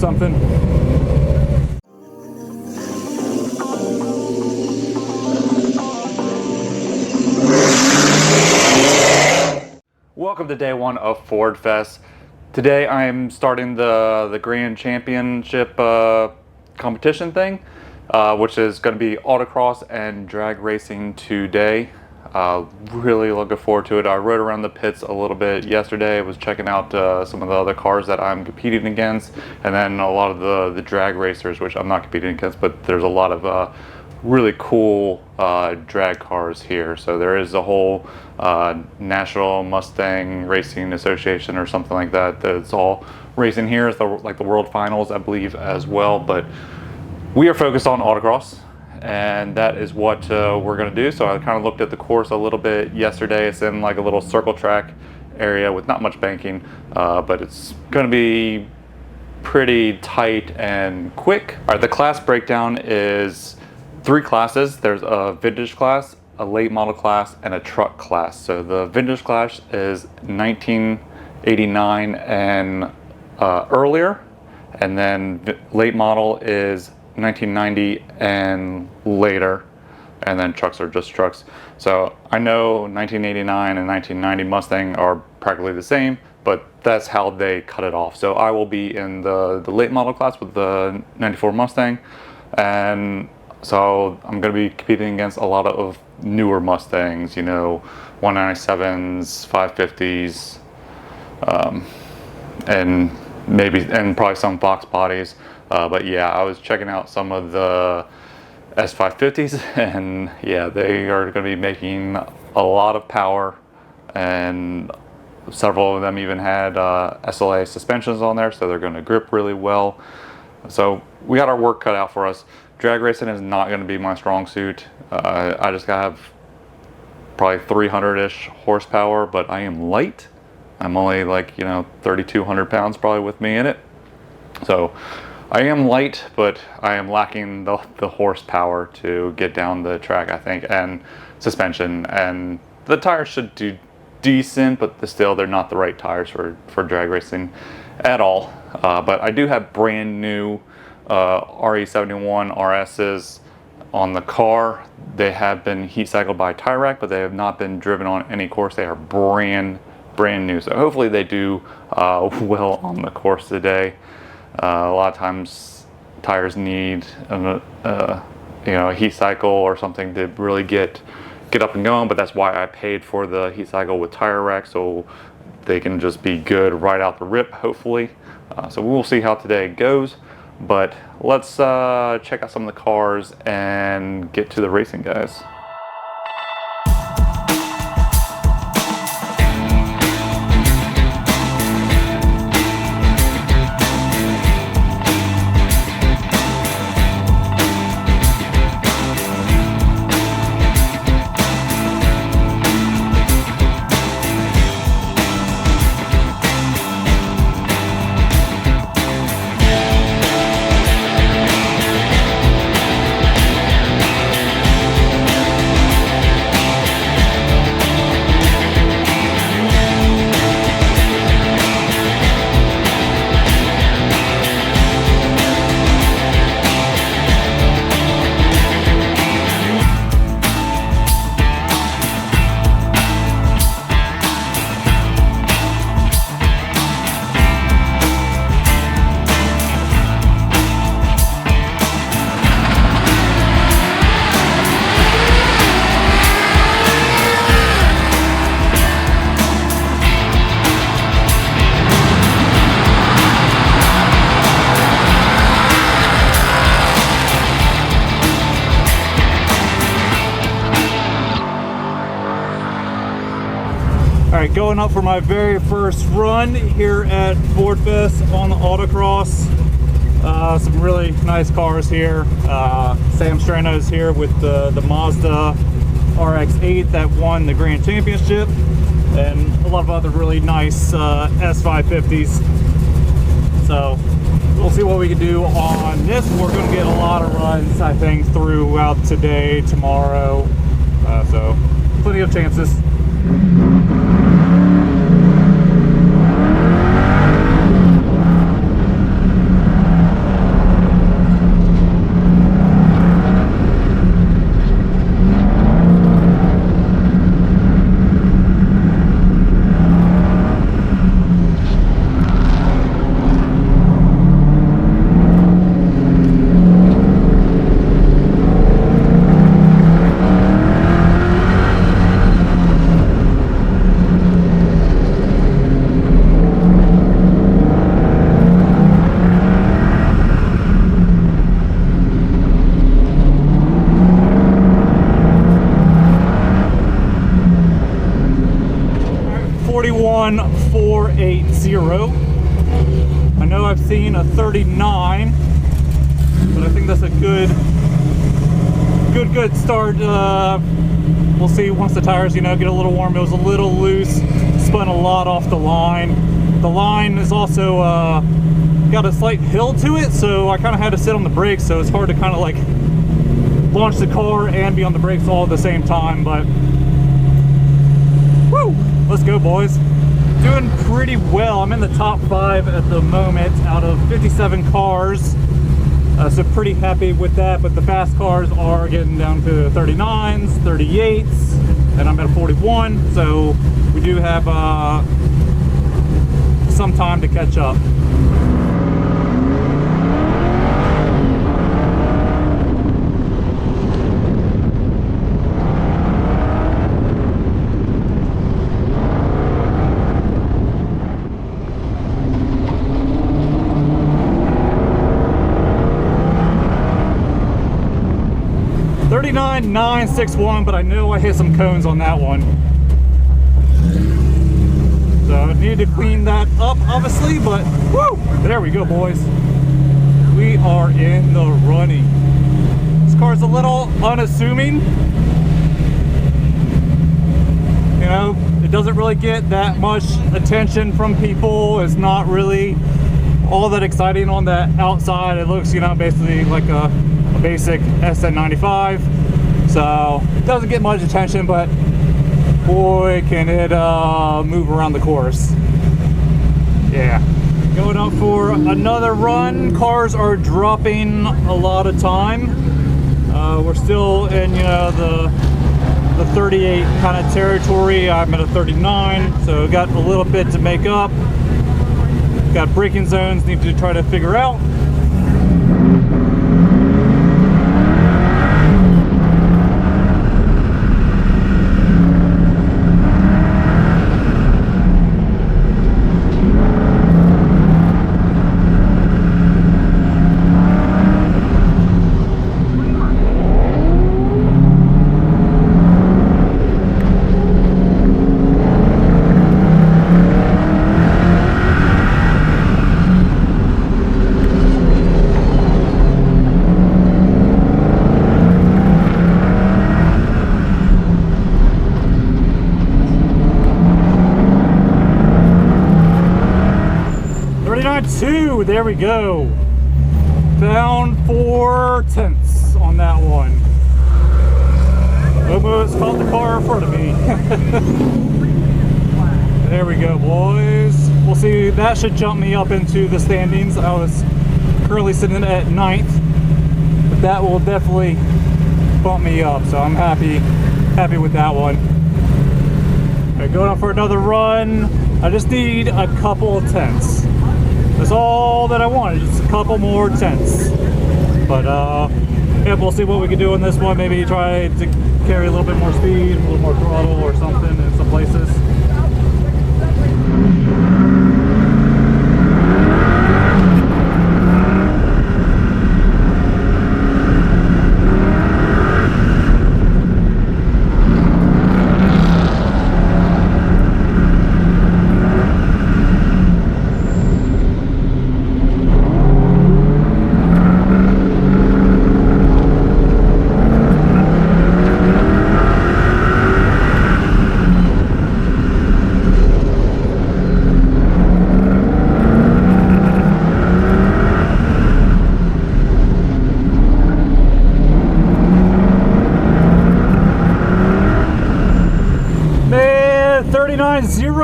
something. Welcome to day one of Ford Fest. Today I'm starting the Grand Championship competition thing, which is going to be autocross and drag racing today. Really looking forward to it. I rode around the pits a little bit yesterday. I was checking out some of the other cars that I'm competing against, and then a lot of the drag racers, which I'm not competing against, but there's a lot of really cool drag cars here. So there is a whole National Mustang Racing Association or something like that that's all racing here. It's like the World Finals, I believe, as well. But we are focused on autocross, and that is what we're going to do. So I kind of looked at the course a little bit yesterday. It's in like a little circle track area with not much banking, but it's going to be pretty tight and quick. All right, the class breakdown is 3 classes. There's a vintage class, a late model class, and a truck class. So the vintage class is 1989 and earlier, and then late model is 1990 and later, and then trucks are just trucks. So I know 1989 and 1990 Mustang are practically the same, but that's how they cut it off. So I will be in the late model class with the 94 Mustang, and so I'm going to be competing against a lot of newer Mustangs, you know, 197s, 550s, and probably some Fox bodies. But yeah, I was checking out some of the S550s, and yeah, they are going to be making a lot of power, and several of them even had SLA suspensions on there, so they're going to grip really well. So we got our work cut out for us. Drag racing is not going to be my strong suit. I just have probably 300-ish horsepower, but I am light. I'm only like, 3,200 pounds probably with me in it. So I am light, but I am lacking the horsepower to get down the track, I think, and suspension. And the tires should do decent, but still they're not the right tires for drag racing at all. But I do have brand new RE71 RSs on the car. They have been heat cycled by Tire Rack, but they have not been driven on any course. They are brand new. So hopefully they do well on the course today. A lot of times tires need a heat cycle or something to really get up and going, but that's why I paid for the heat cycle with Tire Rack, so they can just be good right out the rip, hopefully. So we'll see how today goes, but let's check out some of the cars and get to the racing, guys. Alright, going up for my very first run here at Ford Fest on the Autocross. Some really nice cars here. Sam Strano's here with the Mazda RX-8 that won the Grand Championship, and a lot of other really nice S550s. So we'll see what we can do on this. We're going to get a lot of runs, I think, throughout today, tomorrow. So plenty of chances. 31,480. I know I've seen a 39, but I think that's a good start. We'll see once the tires, get a little warm. It was a little loose, spun a lot off the line. The line is also got a slight hill to it, so I kind of had to sit on the brakes, so it's hard to kind of like launch the car and be on the brakes all at the same time. But woo, let's go, boys. Doing pretty well. I'm in the top 5 at the moment out of 57 cars, so pretty happy with that. But the fast cars are getting down to 39s, 38s, and I'm at a 41, so we do have some time to catch up. .961, but I know I hit some cones on that one, so I need to clean that up, obviously. But woo, there we go, boys. We are in the running. This car's a little unassuming. It doesn't really get that much attention from people. It's not really all that exciting on the outside. It looks, basically like a basic SN95, so it doesn't get much attention, but boy, can it move around the course. Yeah, going up for another run. Cars are dropping a lot of time. We're still in the 38 kind of territory. I'm at a 39, so got a little bit to make up. Got braking zones need to try to figure out. There we go. Found 4/10 on that one. Almost caught the car in front of me. There we go, boys. We'll see. That should jump me up into the standings. I was currently sitting at 9th, but that will definitely bump me up. So I'm happy with that one. All right, going on for another run. I just need a couple of tenths. That's all that I wanted, just a couple more tenths. But yeah, we'll see what we can do on this one. Maybe try to carry a little bit more speed, a little more throttle or something in some places.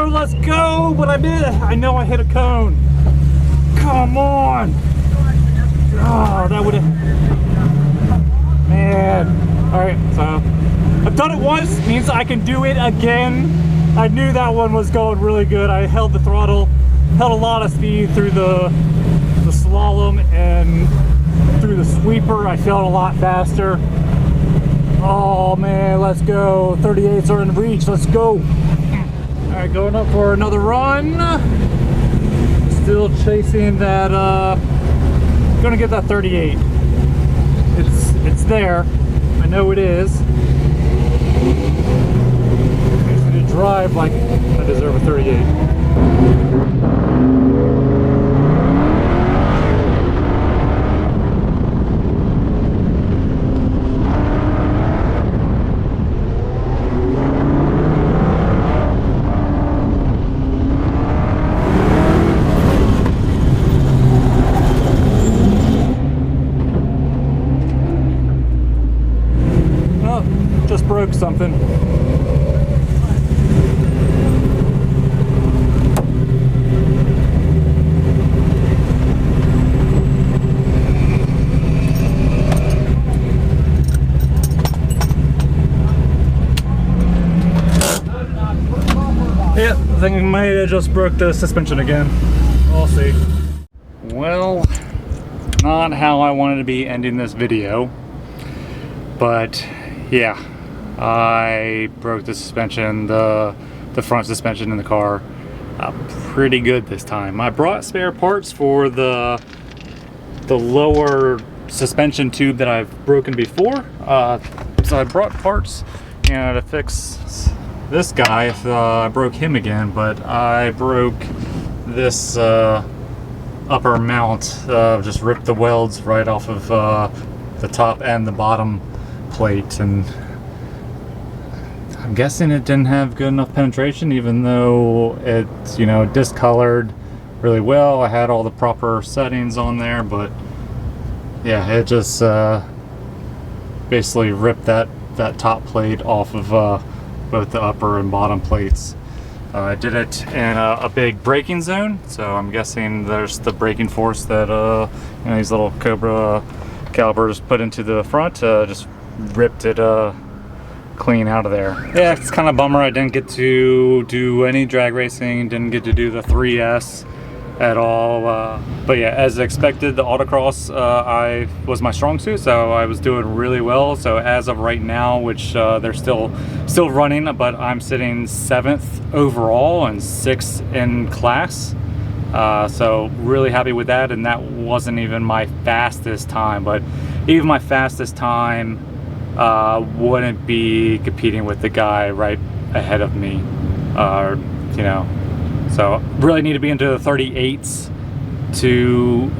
Let's go, but I know I hit a cone. Come on. Oh, that would have, man. All right, so I've done it once, means I can do it again. I knew that one was going really good. I held the throttle, held a lot of speed through the slalom, and through the sweeper I felt a lot faster. Oh man, let's go. 38s are in reach, let's go. All right, going up for another run. Still chasing that, gonna get that 38. It's there, I know it is. Just need to drive like I deserve a 38. Just broke something. Yeah, I think I might have just broke the suspension again. We'll see. Well, not how I wanted to be ending this video, but yeah. I broke the suspension, the front suspension in the car, pretty good this time. I brought spare parts for the lower suspension tube that I've broken before. So I brought parts, you know, to fix this guy if I broke him again, but I broke this upper mount, just ripped the welds right off of the top and the bottom plate, and I'm guessing it didn't have good enough penetration, even though it's, you know, discolored really well. I had all the proper settings on there, but yeah, it just basically ripped that top plate off of both the upper and bottom plates. I did it in a big braking zone, so I'm guessing there's the braking force that you know, these little Cobra calipers put into the front just ripped it clean out of there. Yeah, it's kind of a bummer I didn't get to do any drag racing, didn't get to do the 3S at all, but yeah, as expected, the autocross was my strong suit, so I was doing really well. So as of right now, which they're still running, but I'm sitting 7th overall and 6th in class, so really happy with that. And that wasn't even my fastest time, but even my fastest time wouldn't be competing with the guy right ahead of me, you know, so really need to be into the 38s to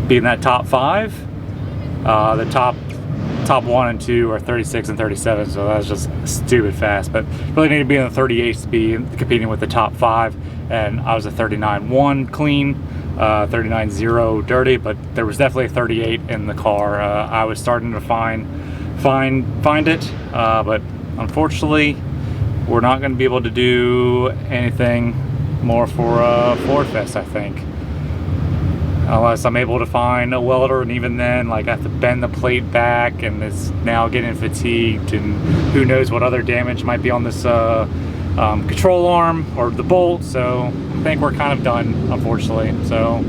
be in that top 5. The top 1 and 2 are 36 and 37, so that's just stupid fast, but really need to be in the 38s to be competing with the top 5. And I was a 39.1 clean, 39.0 dirty, but there was definitely a 38 in the car. I was starting to find it, but unfortunately we're not going to be able to do anything more for Ford Fest, I think, unless I'm able to find a welder, and even then, like, I have to bend the plate back, and it's now getting fatigued, and who knows what other damage might be on this control arm or the bolt. So I think we're kind of done, unfortunately. So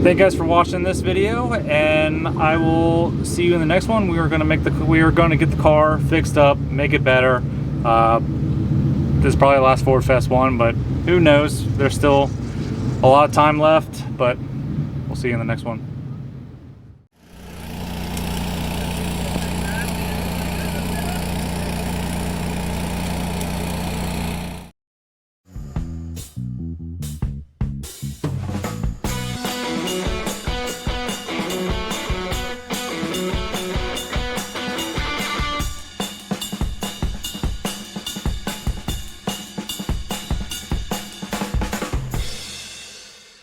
thank you guys for watching this video, and I will see you in the next one. We are going to get the car fixed up, make it better. This is probably the last Ford Fest one, but who knows? There's still a lot of time left, but we'll see you in the next one.